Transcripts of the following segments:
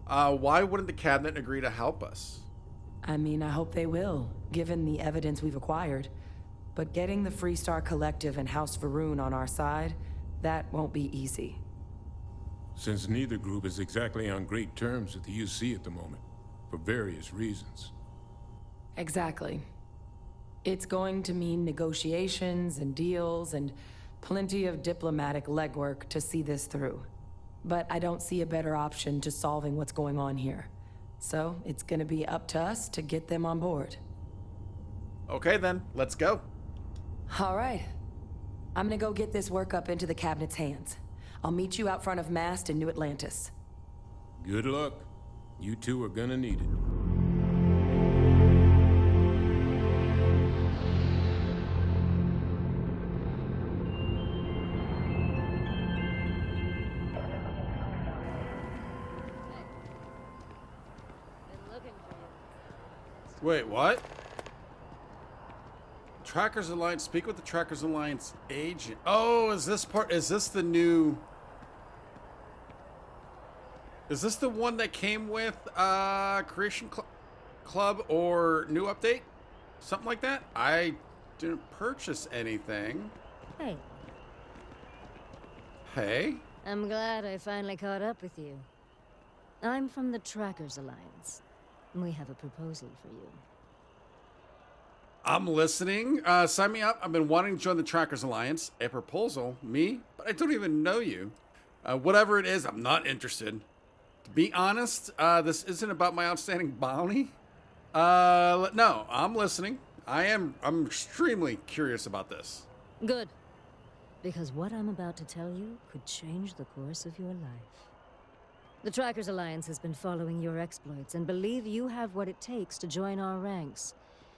Why wouldn't the cabinet agree to help us? I mean, I hope they will, given the evidence we've acquired. But getting the Freestar Collective and House Varun on our side, that won't be easy. Since neither group is exactly on great terms with the UC at the moment, for various reasons. Exactly. It's going to mean negotiations and deals and plenty of diplomatic legwork to see this through. But I don't see a better option to solving what's going on here. So it's gonna be up to us to get them on board. Okay then, let's go. All right. I'm gonna go get this work up into the cabinet's hands. I'll meet you out front of Mast in New Atlantis. Good luck. You two are gonna need it. Wait, what? Trackers Alliance, speak with the Trackers Alliance agent. Oh, is this the new... Is this the one that came with Creation Club or new update? Something like that? I didn't purchase anything. Hey. Hey? I'm glad I finally caught up with you. I'm from the Trackers Alliance. We have a proposal for you. I'm listening. Sign me up. I've been wanting to join the Trackers Alliance. A proposal? Me? But I don't even know you. Whatever it is, I'm not interested. To be honest, this isn't about my outstanding bounty. No, I'm listening. I'm extremely curious about this. Good. Because what I'm about to tell you could change the course of your life. The Trackers Alliance has been following your exploits and believe you have what it takes to join our ranks.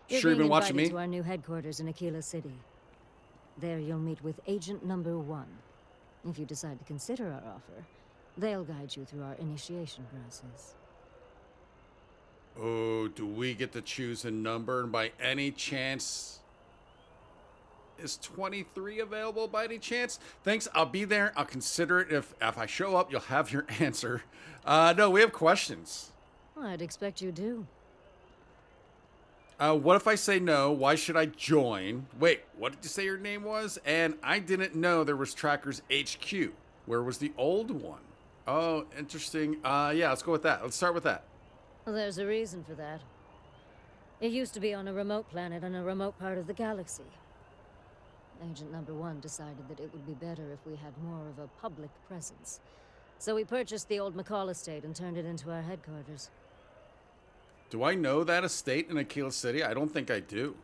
Sure you've been watching me? To our new headquarters in Aquila City. There you'll meet with Agent Number 1. If you decide to consider our offer, they'll guide you through our initiation process. Oh, do we get to choose a number? And by any chance, is 23 available by any chance? Thanks, I'll be there. I'll consider it. If I show up, you'll have your answer. No, we have questions. Well, I'd expect you do. What if I say no? Why should I join? Wait, what did you say your name was? And I didn't know there was Trackers HQ. Where was the old one? Oh, interesting. Yeah, let's go with that. Let's start with that. Well, there's a reason for that. It used to be on a remote planet in a remote part of the galaxy. Agent Number 1 decided that it would be better if we had more of a public presence. So we purchased the old McCall estate and turned it into our headquarters. Do I know that estate in Aquila City? I don't think I do.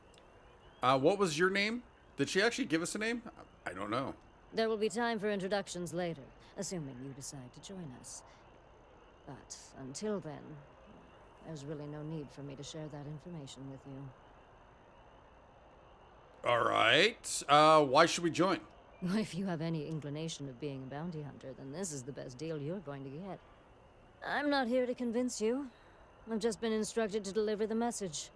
What was your name? Did she actually give us a name? I don't know. There will be time for introductions later, assuming you decide to join us. But until then, there's really no need for me to share that information with you. All right. Why should we join? Well, if you have any inclination of being a bounty hunter, then this is the best deal you're going to get. I'm not here to convince you. I've just been instructed to deliver the message.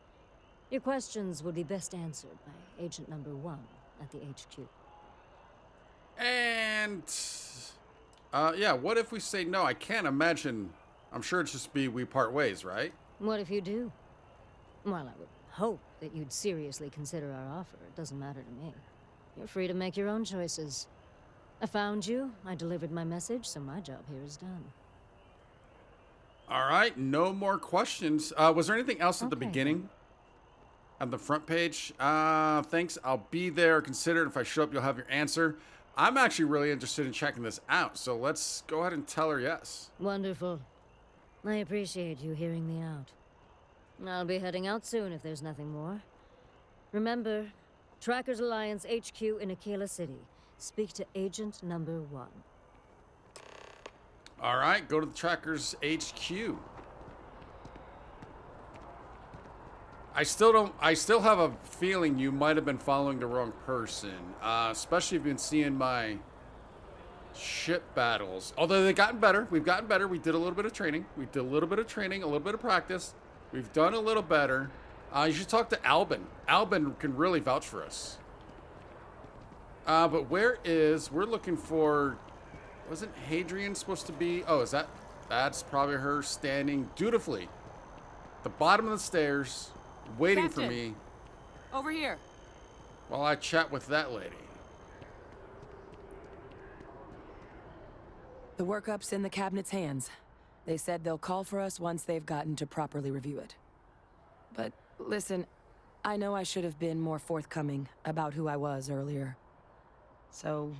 Your questions would be best answered by Agent Number 1 at the HQ. And, yeah, what if we say no? I can't imagine. I'm sure it's just be we part ways, right? What if you do? Well, I would hope that you'd seriously consider our offer. It doesn't matter to me. You're free to make your own choices. I found you, I delivered my message, so my job here is done. All right, no more questions. Was there anything else at the Okay. beginning? On the front page? Thanks, I'll be there. Consider it. If I show up, you'll have your answer. I'm actually really interested in checking this out, so let's go ahead and tell her yes. Wonderful. I appreciate you hearing me out. I'll be heading out soon if there's nothing more. Remember, Trackers Alliance HQ in Aquila City. Speak to Agent Number 1. All right, go to the Trackers HQ. I still have a feeling you might have been following the wrong person, especially if you've been seeing my ship battles. Although they've gotten better. We've gotten better. We did a little bit of training. We did a little bit of training, a little bit of practice. We've done a little better. You should talk to Albin. Albin can really vouch for us. But we're looking for, wasn't Hadrian supposed to be? Oh, is that That's probably her standing dutifully at the bottom of the stairs, waiting for Captain. me Over here. while I chat with that lady. The workup's in the cabinet's hands. They said they'll call for us once they've gotten to properly review it. But listen, I know I should have been more forthcoming about who I was earlier. So,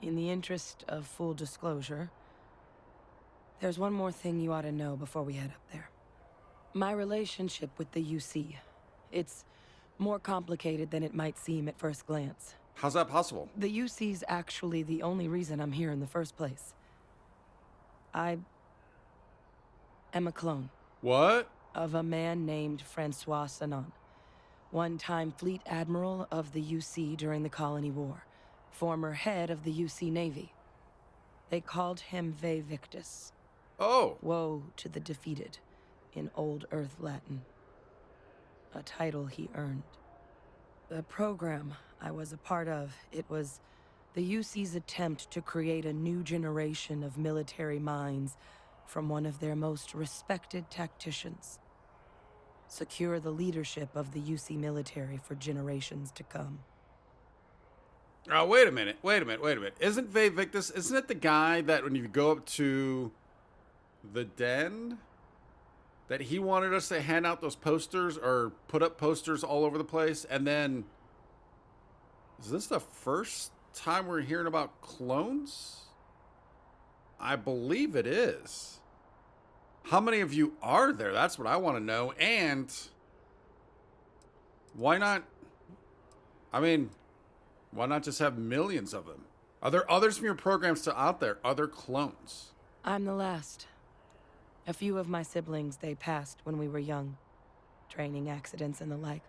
in the interest of full disclosure, there's one more thing you ought to know before we head up there. My relationship with the UC. It's more complicated than it might seem at first glance. How's that possible? The UC's actually the only reason I'm here in the first place. I am a clone What? of a man named Francois Sanon, one-time fleet admiral of the UC during the Colony War, former head of the UC Navy. They called him Ve Victus, Oh. woe to the defeated, in Old Earth Latin. A title he earned. The program I was a part of, it was the UC's attempt to create a new generation of military minds from one of their most respected tacticians. Secure the leadership of the UC military for generations to come. Oh, wait a minute. Isn't Ve Victus, isn't it the guy that when you go up to the den, that he wanted us to hand out those posters or put up posters all over the place? And then, is this the first time we're hearing about clones? I believe it is. How many of you are there? That's what I want to know. And why not? I mean, why not just have millions of them? Are there others from your programs still out there? Other clones? I'm the last. A few of my siblings, they passed when we were young. Training accidents and the like.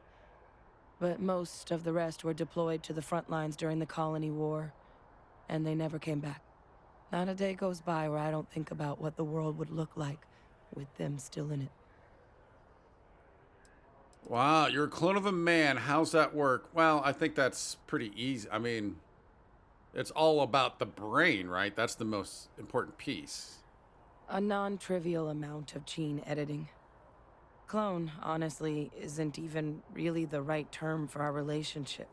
But most of the rest were deployed to the front lines during the Colony War, and they never came back. Not a day goes by where I don't think about what the world would look like with them still in it. Wow, you're a clone of a man. How's that work? Well, I think that's pretty easy. I mean, it's all about the brain, right? That's the most important piece. A non-trivial amount of gene editing. Clone, honestly, isn't even really the right term for our relationship,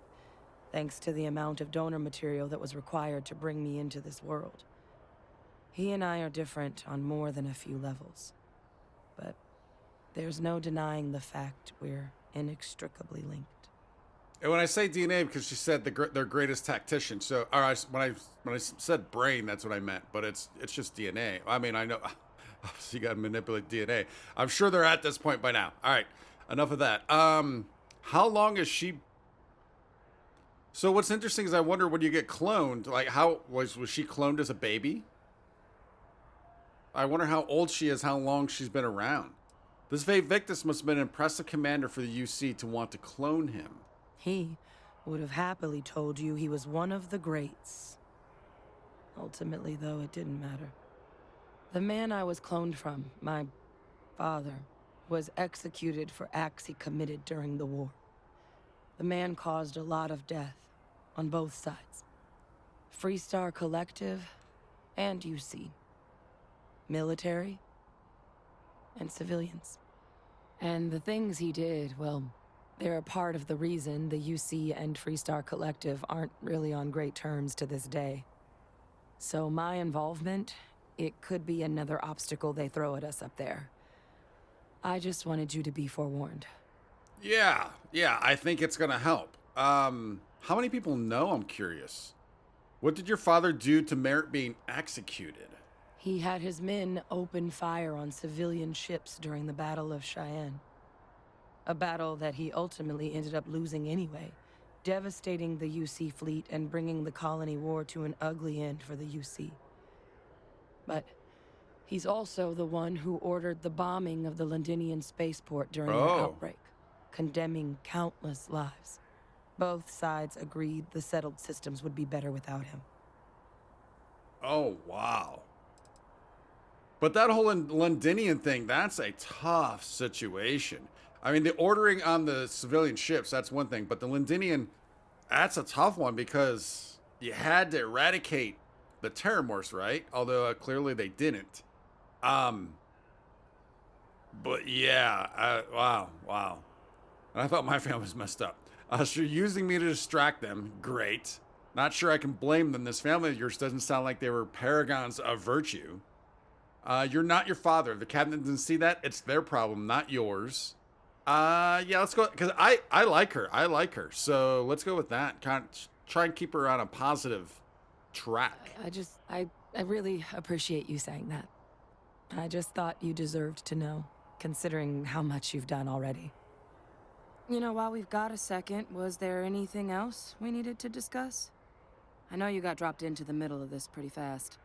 thanks to the amount of donor material that was required to bring me into this world. He and I are different on more than a few levels, but there's no denying the fact we're inextricably linked. And when I say DNA, because she said their greatest tactician. So, all right, when I said brain, that's what I meant. But it's just DNA. I mean, I know. Obviously, you got to manipulate DNA. I'm sure they're at this point by now. All right, enough of that. How long is she? So what's interesting is I wonder when you get cloned, like how was she cloned as a baby? I wonder how old she is, how long she's been around. This Ve Victus must have been an impressive commander for the UC to want to clone him. He would have happily told you he was one of the greats. Ultimately, though, it didn't matter. The man I was cloned from, my father, was executed for acts he committed during the war. The man caused a lot of death on both sides. Freestar Collective and UC. Military and civilians. And the things he did, well, they're a part of the reason the UC and Freestar Collective aren't really on great terms to this day. So my involvement, it could be another obstacle they throw at us up there. I just wanted you to be forewarned. Yeah, I think it's gonna help. How many people know? I'm curious. What did your father do to merit being executed? He had his men open fire on civilian ships during the Battle of Cheyenne. A battle that he ultimately ended up losing anyway, devastating the UC fleet and bringing the Colony War to an ugly end for the UC. But he's also the one who ordered the bombing of the Londinian spaceport during the outbreak, condemning countless lives. Both sides agreed the settled systems would be better without him. Oh, wow. But that whole Londinian thing, that's a tough situation. I mean, the ordering on the civilian ships, that's one thing. But the Londinian, that's a tough one because you had to eradicate the Terramorphs, right? Although clearly they didn't. But yeah, wow. I thought my family was messed up. So you're using me to distract them. Great. Not sure I can blame them. This family of yours doesn't sound like they were paragons of virtue. You're not your father. The cabinet didn't see that. It's their problem, not yours. Yeah, let's go. Because I like her. I like her. So let's go with that. Try and keep her on a positive track. I really appreciate you saying that. I just thought you deserved to know, considering how much you've done already. You know, while we've got a second, was there anything else we needed to discuss? I know you got dropped into the middle of this pretty fast.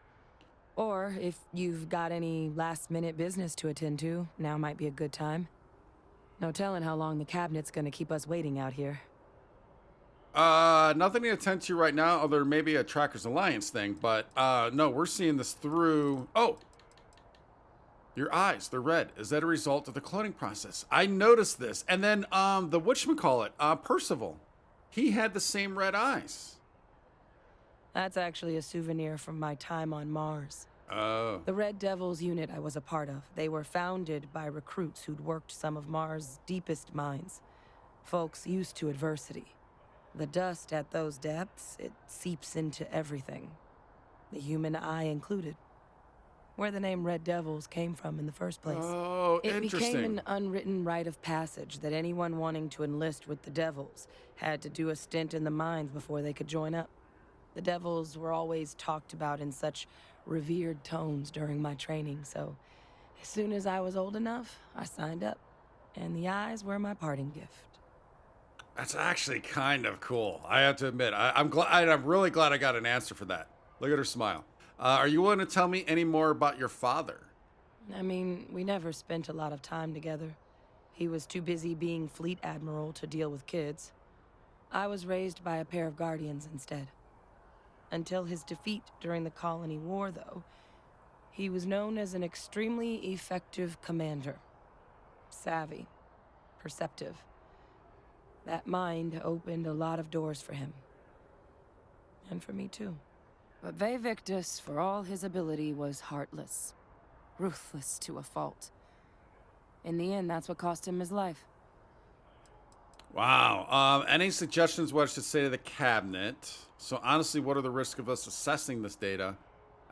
Or if you've got any last-minute business to attend to, now might be a good time. No telling how long the cabinet's gonna keep us waiting out here. Nothing to attend to right now, other maybe a Trackers Alliance thing, but no, we're seeing this through. Oh, your eyes, they're red. Is that a result of the cloning process? I noticed this. And then the whatchamacallit, Percival, he had the same red eyes. That's actually a souvenir from my time on Mars. Oh. The Red Devils unit I was a part of. They were founded by recruits who'd worked some of Mars' deepest mines. Folks used to adversity. The dust at those depths, it seeps into everything. The human eye included. Where the name Red Devils came from in the first place. Oh, It interesting. became an unwritten rite of passage that anyone wanting to enlist with the Devils had to do a stint in the mines before they could join up. The Devils were always talked about in such revered tones during my training, so as soon as I was old enough, I signed up. And the eyes were my parting gift. That's actually kind of cool. I have to admit, I'm glad. I'm really glad I got an answer for that. Look at her smile. Are you willing to tell me any more about your father? I mean, we never spent a lot of time together. He was too busy being fleet admiral to deal with kids. I was raised by a pair of guardians instead. Until his defeat during the Colony War, though, he was known as an extremely effective commander. Savvy. Perceptive. That mind opened a lot of doors for him. And for me, too. But Ve Victus, for all his ability, was heartless. Ruthless to a fault. In the end, that's what cost him his life. Wow. Any suggestions what I should say to the cabinet? So honestly, what are the risks of us assessing this data?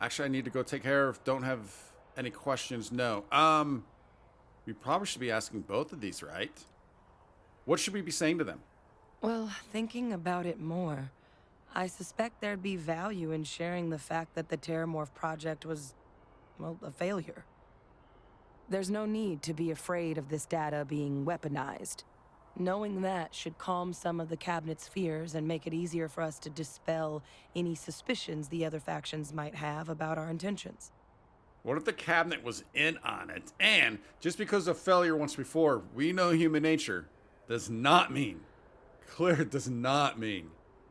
Actually, I need to go take care of. Don't have any questions. No. We probably should be asking both of these, right? What should we be saying to them? Well, thinking about it more, I suspect there'd be value in sharing the fact that the Terramorph project was, well, a failure. There's no need to be afraid of this data being weaponized. Knowing that should calm some of the cabinet's fears and make it easier for us to dispel any suspicions the other factions might have about our intentions. What if the cabinet was in on it? And just because of failure once before, we know human nature does not mean, does not mean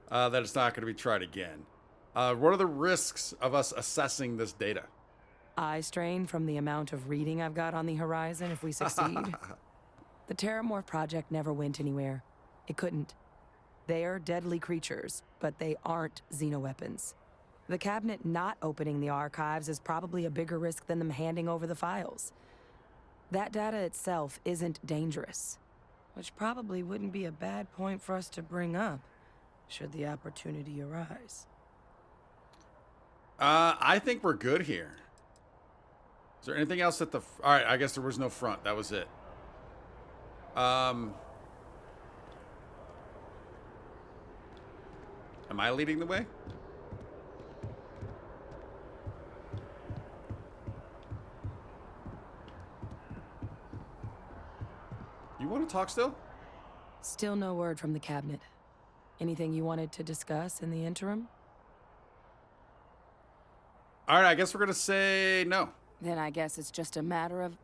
that it's not going to be tried again. What are the risks of us assessing this data? Eye strain from the amount of reading I've got on the horizon if we succeed. The Terramorph project never went anywhere. It couldn't. They're deadly creatures, but they aren't xenoweapons. The cabinet not opening the archives is probably a bigger risk than them handing over the files. That data itself isn't dangerous, which probably wouldn't be a bad point for us to bring up, should the opportunity arise. I think we're good here. Is there anything else at the... All right, I guess there was no front. That was it. Am I leading the way? You want to talk still? Still no word from the cabinet. Anything you wanted to discuss in the interim? All right, I guess we're going to say no. Then I guess it's just a matter of... The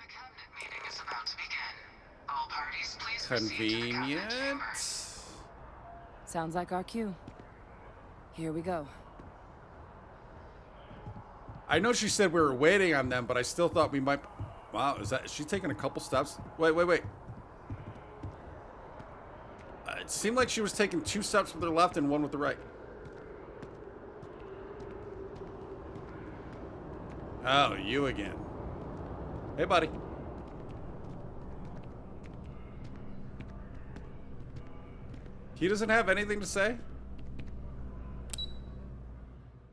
cabinet meeting is about to begin. All parties, please proceed to the cabinet Convenient. chambers. Sounds like our cue. Here we go. I know she said we were waiting on them, but I still thought we might... Wow, is she taking a couple steps? Wait. It seemed like she was taking 2 steps with her left and 1 with the right. Oh, you again. Hey, buddy. He doesn't have anything to say?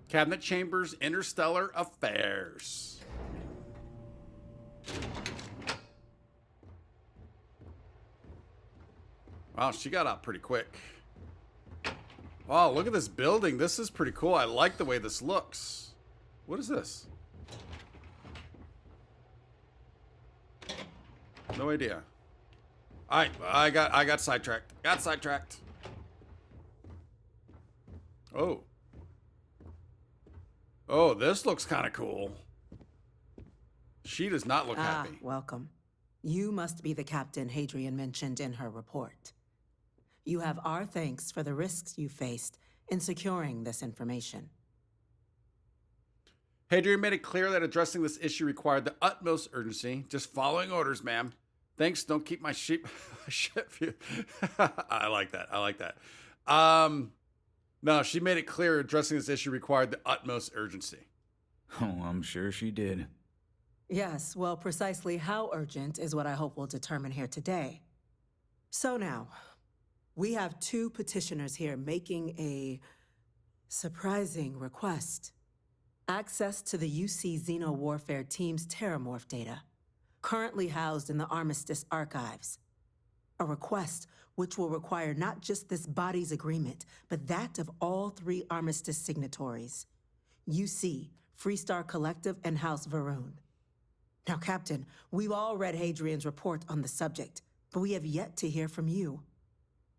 Cabinet Chambers, Interstellar Affairs. Wow, she got out pretty quick. Wow, look at this building. This is pretty cool. I like the way this looks. What is this? No idea. Alright, I got sidetracked. Got sidetracked. Oh. Oh, this looks kind of cool. She does not look happy. Welcome. You must be the captain Hadrian mentioned in her report. You have our thanks for the risks you faced in securing this information. Hadrian made it clear that addressing this issue required the utmost urgency. Just following orders, ma'am. Thanks, don't keep my ship. I like that. I like that. No, she made it clear addressing this issue required the utmost urgency. Oh, I'm sure she did. Yes, well, precisely how urgent is what I hope we'll determine here today. So now, we have two petitioners here making a surprising request. Access to the UC Xeno Warfare Team's Terramorph data, currently housed in the Armistice archives. A request which will require not just this body's agreement, but that of all three Armistice signatories. UC, Freestar Collective, and House Varun. Now, Captain, we've all read Hadrian's report on the subject, but we have yet to hear from you.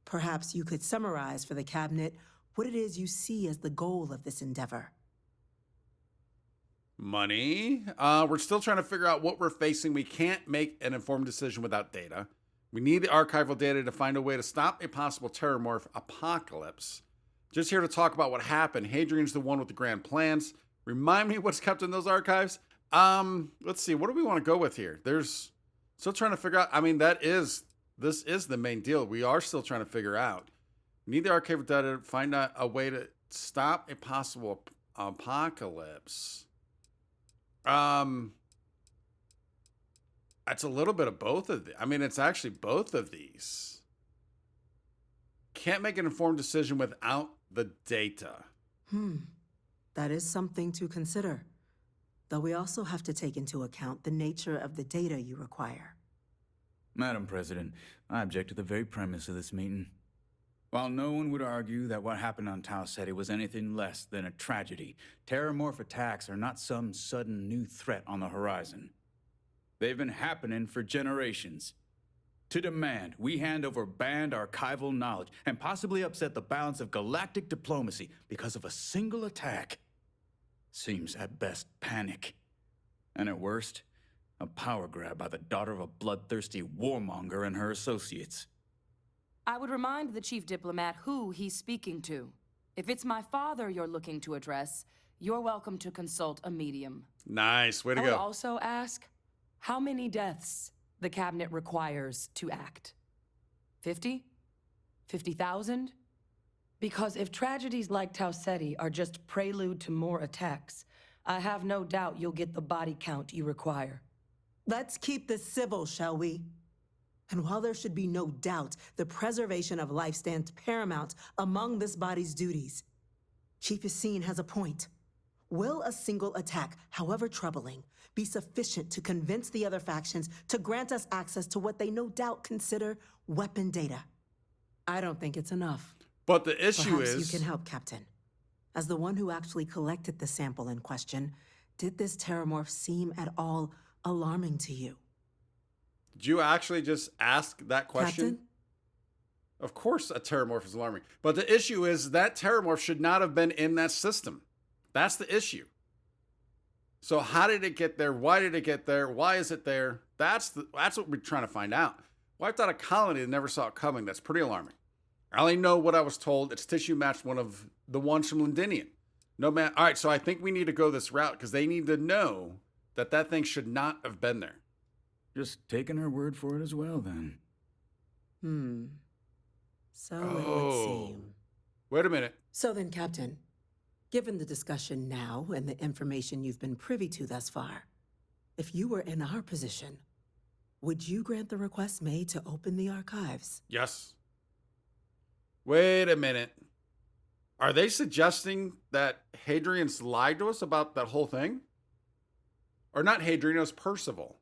Perhaps you could summarize for the Cabinet what it is you see as the goal of this endeavor. Money. We're still trying to figure out what we're facing. We can't make an informed decision without data. We need the archival data to find a way to stop a possible terramorph apocalypse. Just here to talk about what happened. Hadrian's the one with the grand plans. Remind me what's kept in those archives. Let's see. What do we want to go with here? There's still trying to figure out. I mean, this is the main deal. We are still trying to figure out. We need the archival data to find out a way to stop a possible apocalypse. It's a little bit of both of I mean, it's actually both of these. Can't make an informed decision without the data. That is something to consider. Though we also have to take into account the nature of the data you require. Madam President, I object to the very premise of this meeting. While no one would argue that what happened on Tau Ceti was anything less than a tragedy, terramorph attacks are not some sudden new threat on the horizon. They've been happening for generations. To demand we hand over banned archival knowledge and possibly upset the balance of galactic diplomacy because of a single attack seems at best panic. And at worst, a power grab by the daughter of a bloodthirsty warmonger and her associates. I would remind the chief diplomat who he's speaking to. If it's my father you're looking to address, you're welcome to consult a medium. Nice. Way to I would go. also ask how many deaths the Cabinet requires to act. 50? 50,000? Because if tragedies like Tau Ceti are just prelude to more attacks, I have no doubt you'll get the body count you require. Let's keep this civil, shall we? And while there should be no doubt the preservation of life stands paramount among this body's duties, Chief Yassine has a point. Will a single attack, however troubling, be sufficient to convince the other factions to grant us access to what they no doubt consider weapon data? I don't think it's enough. But the issue Perhaps is... you can help, Captain. As the one who actually collected the sample in question, did this terramorph seem at all alarming to you? Did you actually just ask that question? Captain? Of course a terramorph is alarming. But the issue is that terramorph should not have been in that system. That's the issue. So how did it get there? Why did it get there? Why is it there? That's what we're trying to find out. Wiped out a colony that never saw it coming. That's pretty alarming. I only know what I was told. It's tissue matched one of the ones from Londinium. No man. All right, so I think we need to go this route because they need to know that that thing should not have been there. Just taking her word for it as well, then. So it would seem. Wait a minute. So then, Captain, Given the discussion now and the information you've been privy to thus far, if you were in our position, would you grant the request made to open the archives? Yes. Wait a minute. Are they suggesting that Hadrian's lied to us about that whole thing? Or not Hadrian, it was Percival.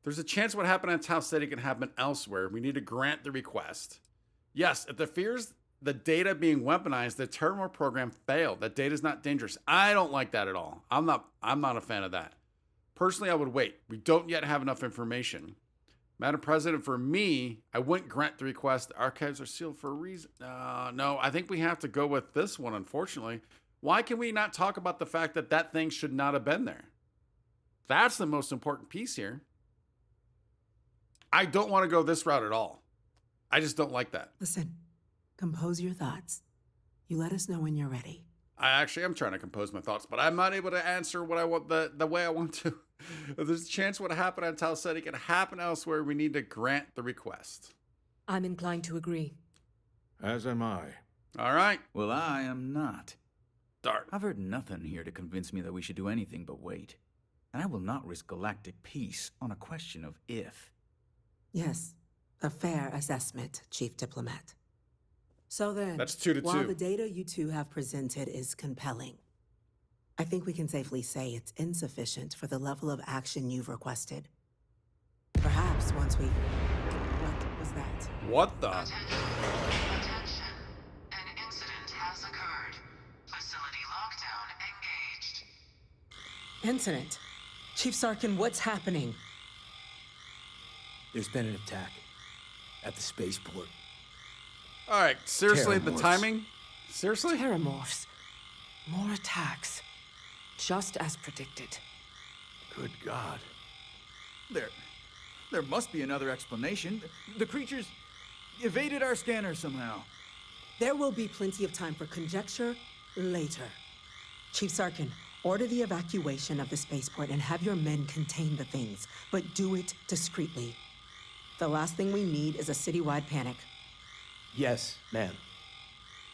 There's a chance what happened on Tau City can happen elsewhere. We need to grant the request. Yes, if the fears the data being weaponized, the Terramore program failed. That data is not dangerous. I don't like that at all. I'm not a fan of that. Personally, I would wait. We don't yet have enough information. Madam President, for me, I wouldn't grant the request. The archives are sealed for a reason. No, I think we have to go with this one, unfortunately. Why can we not talk about the fact that that thing should not have been there? That's the most important piece here. I don't want to go this route at all. I just don't like that. Listen, compose your thoughts. You let us know when you're ready. I actually am trying to compose my thoughts, but I'm not able to answer what I want the way I want to. If there's a chance what happened on Tau City can happen elsewhere, we need to grant the request. I'm inclined to agree. As am I. All right. Well, I am not. Start. I've heard nothing here to convince me that we should do anything but wait. And I will not risk galactic peace on a question of if. Yes, a fair assessment, Chief Diplomat. So then, That's 2 to 2. while the data you two have presented is compelling, I think we can safely say it's insufficient for the level of action you've requested. Perhaps once we... What was that? What the? Attention. An incident has occurred. Facility lockdown engaged. Incident. Chief Sarkin, what's happening? There's been an attack at the spaceport. All right. Seriously, the Terramorphs. timing? Seriously? Terramorphs. More attacks. Just as predicted. Good God. There must be another explanation. The creatures evaded our scanner somehow. There will be plenty of time for conjecture later. Chief Sarkin, order the evacuation of the spaceport and have your men contain the things, but do it discreetly. The last thing we need is a citywide panic. Yes, ma'am.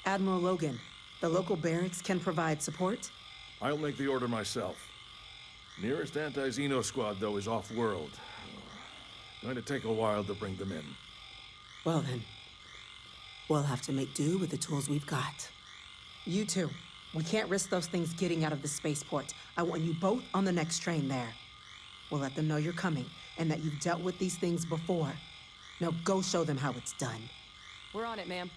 Admiral Logan, the local barracks can provide support? I'll make the order myself. Nearest anti-Xeno squad, though, is off-world. Going to take a while to bring them in. Well then, we'll have to make do with the tools we've got. You two, we can't risk those things getting out of the spaceport. I want you both on the next train there. We'll let them know you're coming and that you've dealt with these things before. Now go show them how it's done. We're on it, ma'am.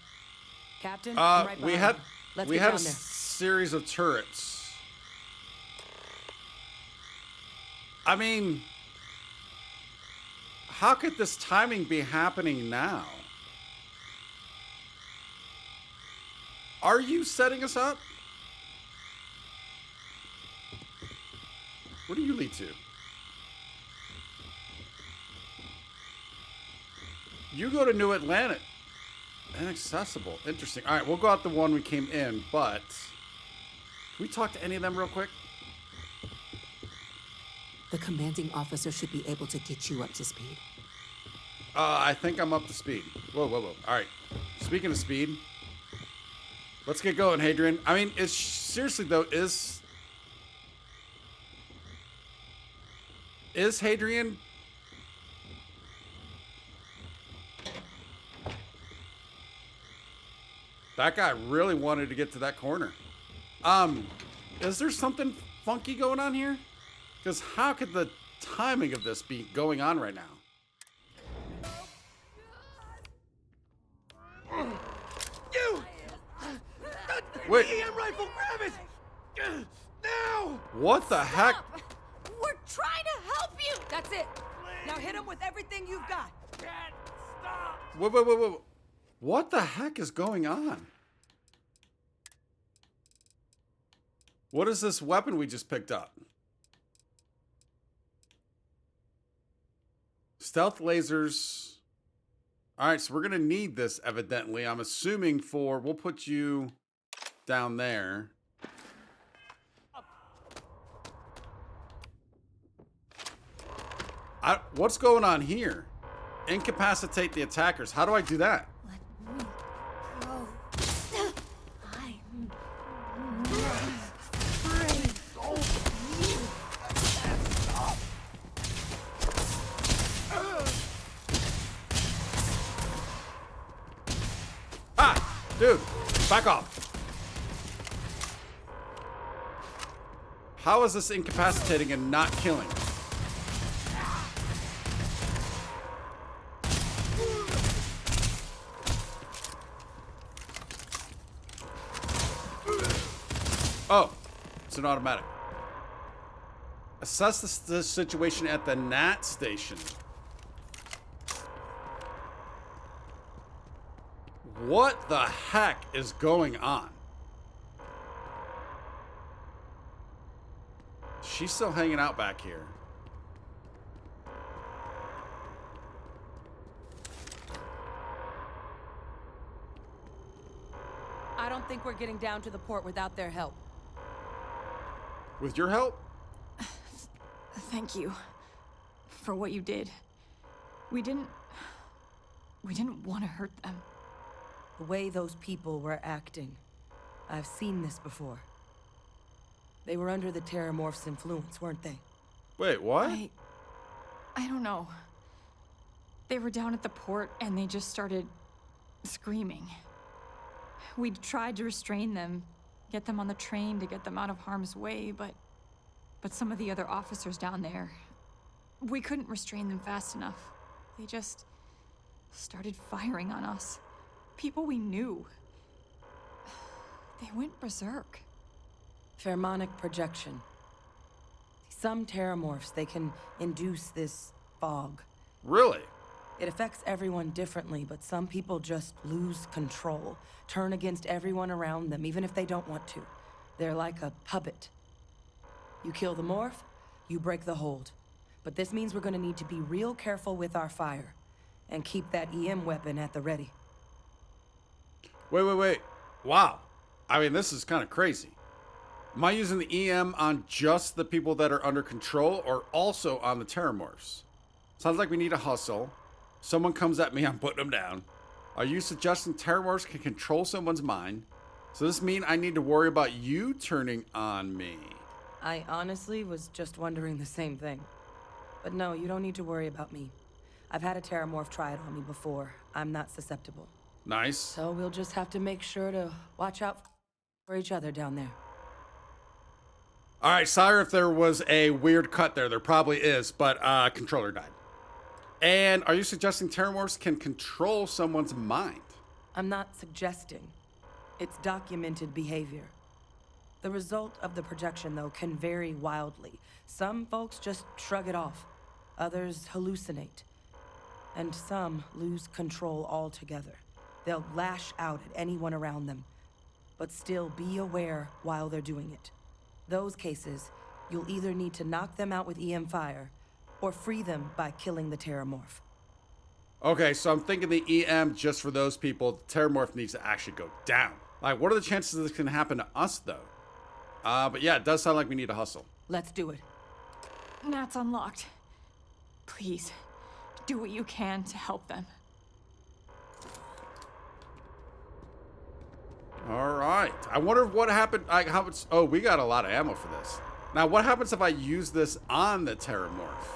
Captain, I'm right We behind had you. Let's we get had down a there. series of turrets. I mean, how could this timing be happening now? Are you setting us up? Where do you lead to? You go to New Atlanta. Inaccessible. Interesting. All right, we'll go out the one we came in, but can we talk to any of them real quick? The commanding officer should be able to get you up to speed. I think I'm up to speed. Whoa, whoa, whoa. All right. Speaking of speed, let's get going, Hadrian. I mean, it's seriously though, is Hadrian? That guy really wanted to get to that corner. Is there something funky going on here? Because how could the timing of this be going on right now? You! Wait, EM rifle, grab it! Now! what the heck? We're trying to help you! That's it. Now hit him with everything you've got. Can't stop! Whoa. What the heck is going on? What is this weapon we just picked up? Stealth lasers. All right, so we're going to need this, evidently. I'm assuming we'll put you down there. What's going on here? Incapacitate the attackers. How do I do that? Let me go. Back off. How is this incapacitating and not killing? Oh, it's an automatic. Assess the situation at the NAT station. What the heck is going on? She's still hanging out back here. I don't think we're getting down to the port without their help. With your help? Thank you for what you did. We didn't want to hurt them. The way those people were acting, I've seen this before. They were under the Terramorph's influence, weren't they? Wait, what? I don't know. They were down at the port and they just started screaming. We tried to restrain them, get them on the train to get them out of harm's way, but some of the other officers down there, we couldn't restrain them fast enough. They just started firing on us. People we knew. They went berserk. Pheromonic projection. Some Terramorphs, they can induce this fog. Really? It affects everyone differently, but some people just lose control, turn against everyone around them, even if they don't want to. They're like a puppet. You kill the morph, you break the hold. But this means we're gonna need to be real careful with our fire, and keep that EM weapon at the ready. Wait. Wow. I mean, this is kind of crazy. Am I using the EM on just the people that are under control, or also on the Terramorphs? Sounds like we need a hustle. Someone comes at me, I'm putting them down. Are you suggesting Terramorphs can control someone's mind? So does this mean I need to worry about you turning on me? I honestly was just wondering the same thing. But no, you don't need to worry about me. I've had a Terramorph try it on me before. I'm not susceptible. Nice. So we'll just have to make sure to watch out for each other down there. All right, sorry if there was a weird cut there. There probably is, but controller died. And are you suggesting Terramorphs can control someone's mind? I'm not suggesting. It's documented behavior. The result of the projection, though, can vary wildly. Some folks just shrug it off. Others hallucinate. And some lose control altogether. They'll lash out at anyone around them, but still be aware while they're doing it. Those cases, you'll either need to knock them out with EM fire, or free them by killing the Terramorph. Okay, so I'm thinking the EM just for those people. The Terramorph needs to actually go down. Like, what are the chances this can happen to us, though? But yeah, it does sound like we need to hustle. Let's do it. Nat's unlocked. Please, do what you can to help them. All right. I wonder what happened. Like, how it's. Oh, we got a lot of ammo for this. Now, what happens if I use this on the Terramorph?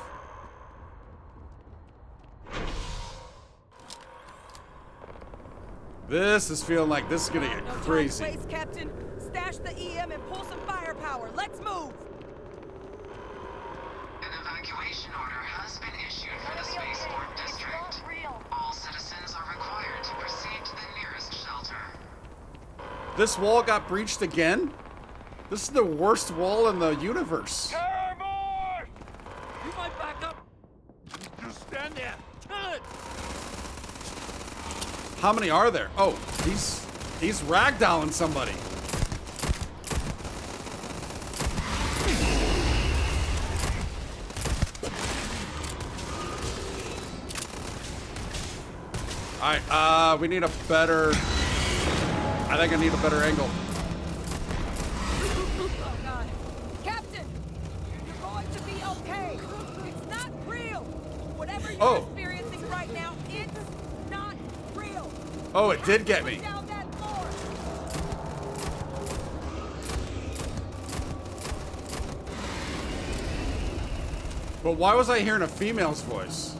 This is feeling like this is gonna get crazy. Place, Captain. Stash the EM and pull some firepower. Let's move. An evacuation order has been issued for the spaceport district. All citizens are required to proceed to the nearest shelter. This wall got breached again? This is the worst wall in the universe. Terramorph! You might back up. Just stand there. Kill it! How many are there? Oh, he's ragdolling somebody. Alright, we need a better... I think I need a better angle. Oh, God. Captain! You're going to be okay. It's not real. Whatever you're experiencing right now, it's not real. Oh, it did get me. Down that floor. But why was I hearing a female's voice?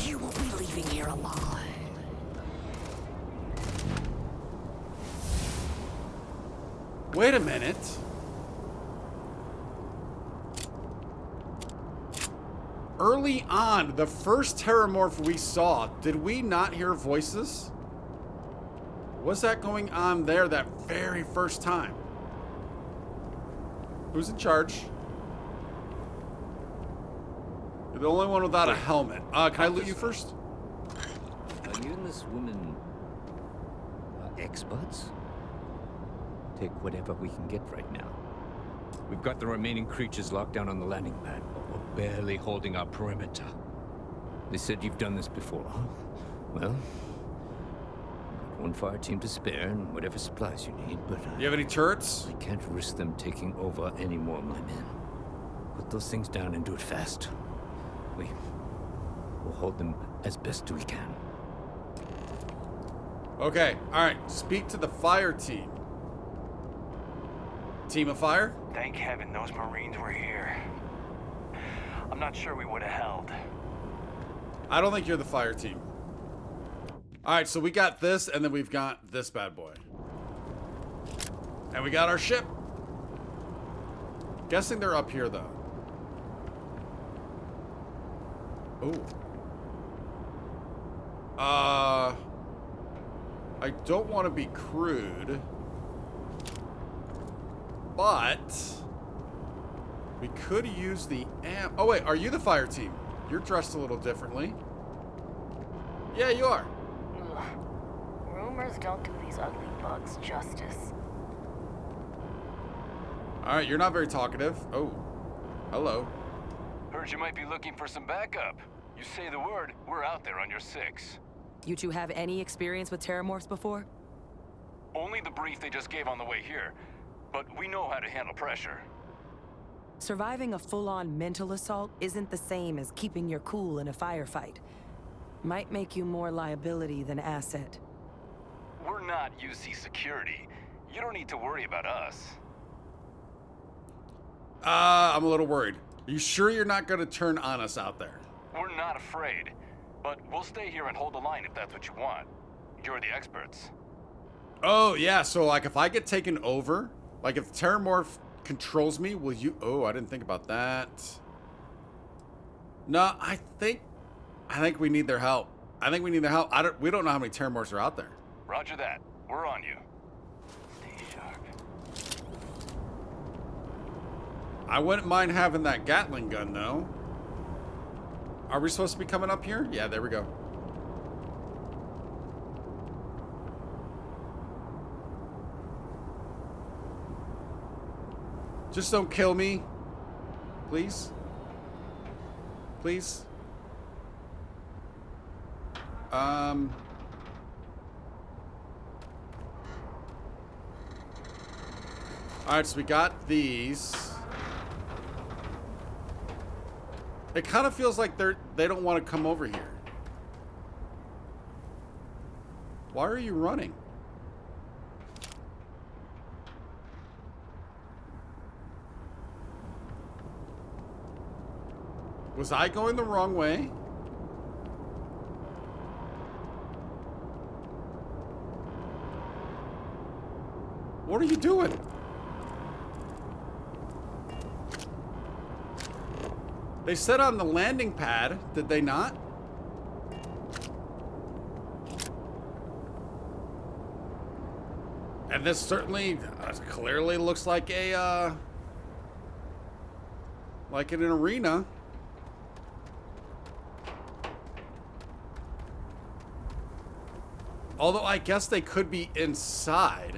You won't be leaving here alive. Wait a minute. Early on, the first Terramorph we saw, did we not hear voices? What's that going on there that very first time? Who's in charge? You're the only one without a helmet. Can I loot you first? Are you and this woman experts? Take whatever we can get right now. We've got the remaining creatures locked down on the landing pad, but we're barely holding our perimeter. They said you've done this before. Well, got one fire team to spare and whatever supplies you need, but You have any turrets? I can't risk them taking over any more of my men. Put those things down and do it fast. We'll hold them as best we can. Okay, alright. Speak to the fire team. Team of fire? Thank heaven those Marines were here. I'm not sure we would have held. I don't think you're the fire team. Alright, so we got this, and then we've got this bad boy. And we got our ship. Guessing they're up here, though. Ooh. I don't want to be crude. But we could use the amp. Oh wait, are you the fire team? You're dressed a little differently. Yeah, you are. Ugh. Rumors don't do these ugly bugs justice. All right, you're not very talkative. Oh, hello. Heard you might be looking for some backup. You say the word, we're out there on your 6. You two have any experience with Terramorphs before? Only the brief they just gave on the way here. But we know how to handle pressure. Surviving a full-on mental assault isn't the same as keeping your cool in a firefight. Might make you more liability than asset. We're not UC security. You don't need to worry about us. I'm a little worried. Are you sure you're not going to turn on us out there? We're not afraid. But we'll stay here and hold the line if that's what you want. You're the experts. Oh, yeah, so like if I get taken over, like if Terramorph controls me, will you... Oh, I didn't think about that. No, I think we need their help. I think we need their help. We don't know how many Terramorphs are out there. Roger that. We're on you. Stay sharp. I wouldn't mind having that Gatling gun, though. Are we supposed to be coming up here? Yeah, there we go. Just don't kill me. Please. Please. Alright, so we got these. It kind of feels like they don't want to come over here. Why are you running? Was I going the wrong way? What are you doing? They said on the landing pad, did they not? And this certainly clearly looks like a like in an arena. Although I guess they could be inside.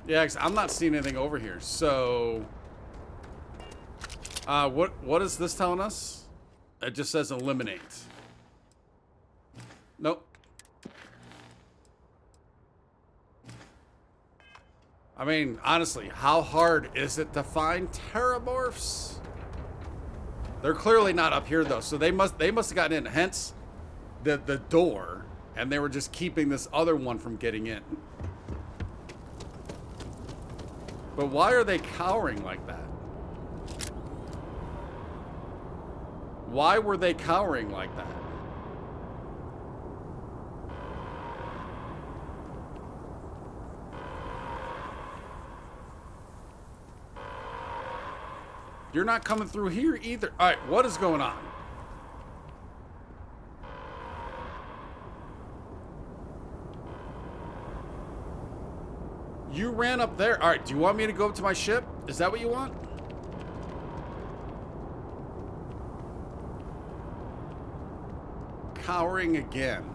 Yeah, 'cause I'm not seeing anything over here. So, what is this telling us? It just says eliminate. Nope. I mean, honestly, how hard is it to find Terramorphs? They're clearly not up here though, so they must have gotten in. Hence, the door, and they were just keeping this other one from getting in. But why are they cowering like that? Why were they cowering like that? You're not coming through here either. All right, what is going on? You ran up there. All right, do you want me to go up to my ship? Is that what you want? Cowering again.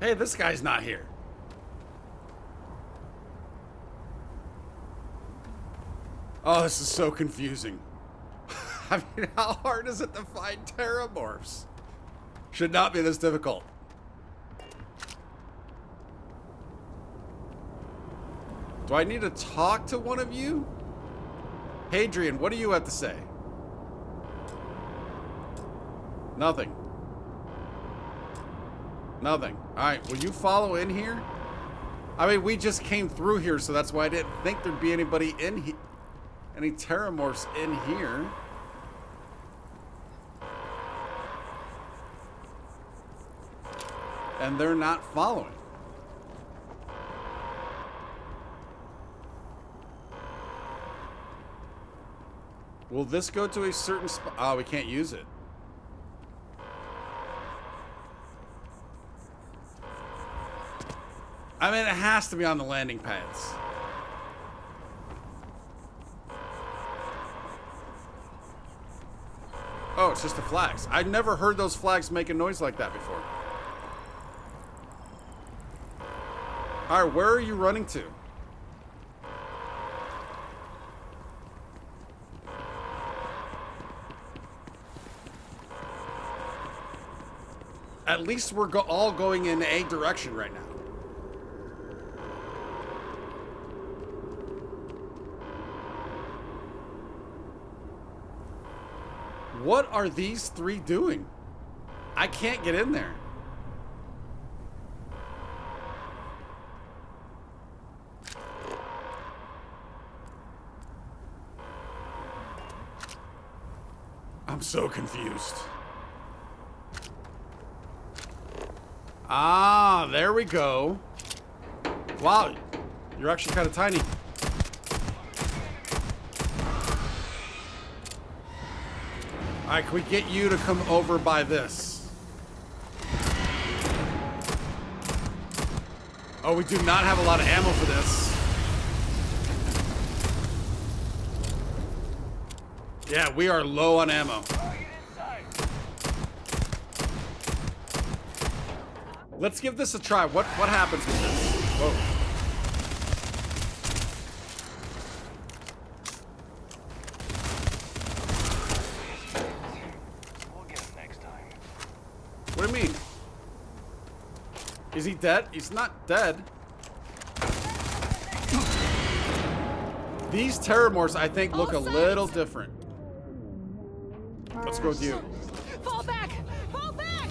Hey, this guy's not here. Oh, this is so confusing. I mean, how hard is it to find terramorphs? Should not be this difficult. Do I need to talk to one of you? Hadrian, what do you have to say? Nothing. Nothing. Alright, will you follow in here? I mean, we just came through here, so that's why I didn't think there'd be anybody in here. Any terramorphs in here. And they're not following. Will this go to a certain spot? Oh, we can't use it. I mean, it has to be on the landing pads. Oh, it's just the flags. I've never heard those flags make a noise like that before. All right, where are you running to? At least we're all going in a direction right now. What are these three doing? I can't get in there. I'm so confused. Ah, there we go. Wow, you're actually kind of tiny. All right, can we get you to come over by this? Oh, we do not have a lot of ammo for this. Yeah, we are low on ammo. Let's give this a try. What happens with this? Whoa. We'll get him next time. What do you mean? Is he dead? He's not dead. These terramorphs, I think, look a little different. Let's go with you. Fall back! Fall back!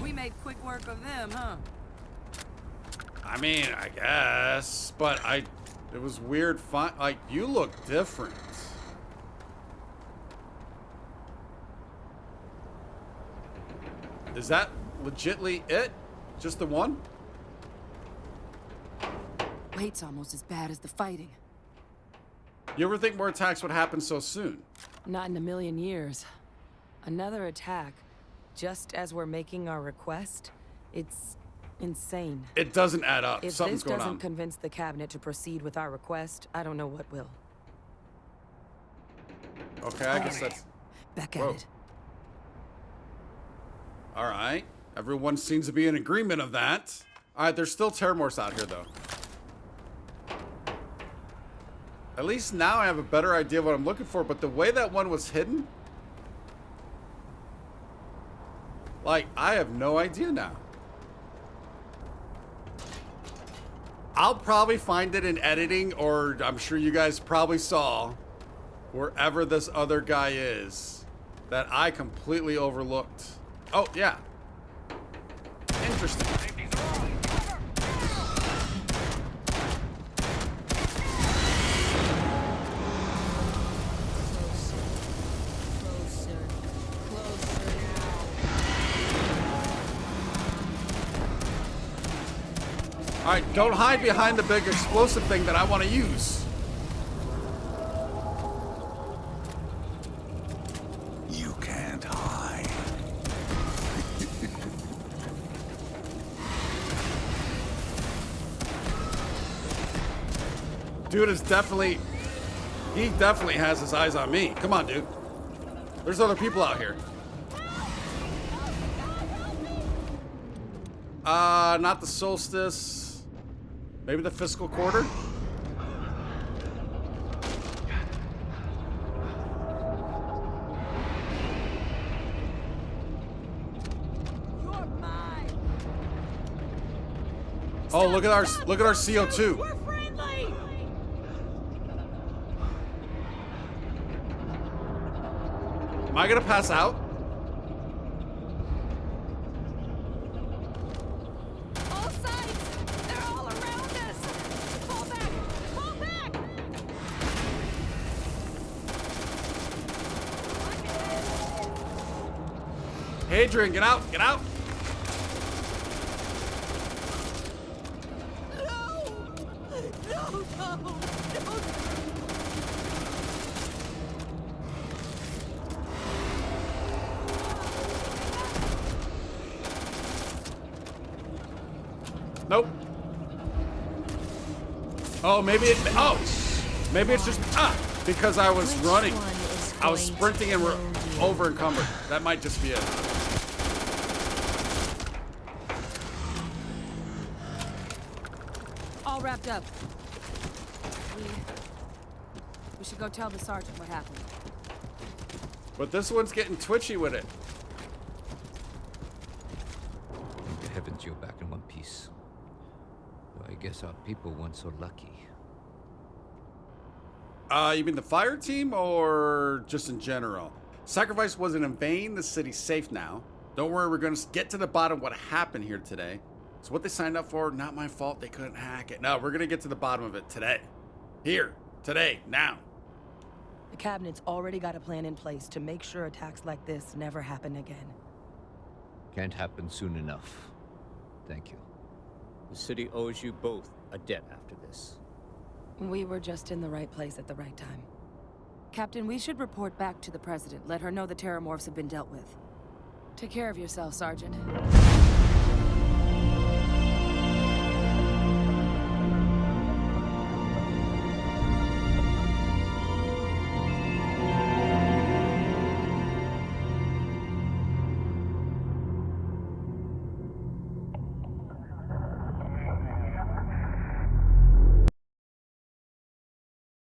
We made quick work of them, huh? I mean, I guess, but it was weird. Like, you look different. Is that legitly it? Just the one? Wait's almost as bad as the fighting. You ever think more attacks would happen so soon? Not in a million years. Another attack, just as we're making our request? It's insane. It doesn't add up. If Something's this going doesn't on. convince the cabinet to proceed with our request, I don't know what will. Okay, I guess that's... Back at it. All right. Everyone seems to be in agreement of that. All right, there's still terramorphs out here, though. At least now I have a better idea of what I'm looking for, but the way that one was hidden... Like, I have no idea now. I'll probably find it in editing, or I'm sure you guys probably saw wherever this other guy is that I completely overlooked. Oh, yeah. Interesting. All right, don't hide behind the big explosive thing that I want to use. You can't hide. Dude is definitely... He definitely has his eyes on me. Come on, dude. There's other people out here. Not the solstice. Maybe the fiscal quarter? Oh, look at our CO2. We're friendly! Am I gonna pass out? All sides! They're all around us! Fall back! Fall back! Hadrian, get out! Get out! Nope. Oh, maybe it. Oh, maybe it's just because I was running. I was sprinting and we're over encumbered. That might just be it. All wrapped up. We should go tell the sergeant what happened. But this one's getting twitchy with it. Thank the heavens you're back in one piece. Though I guess our people weren't so lucky. You mean the fire team or just in general? Sacrifice wasn't in vain. The city's safe now. Don't worry, we're going to get to the bottom of what happened here today. So what they signed up for, not my fault. They couldn't hack it. No, we're going to get to the bottom of it today. Here, today, now. The cabinet's already got a plan in place to make sure attacks like this never happen again. Can't happen soon enough. Thank you. The city owes you both a debt after this. We were just in the right place at the right time. Captain, we should report back to the President. Let her know the terramorphs have been dealt with. Take care of yourself, Sergeant.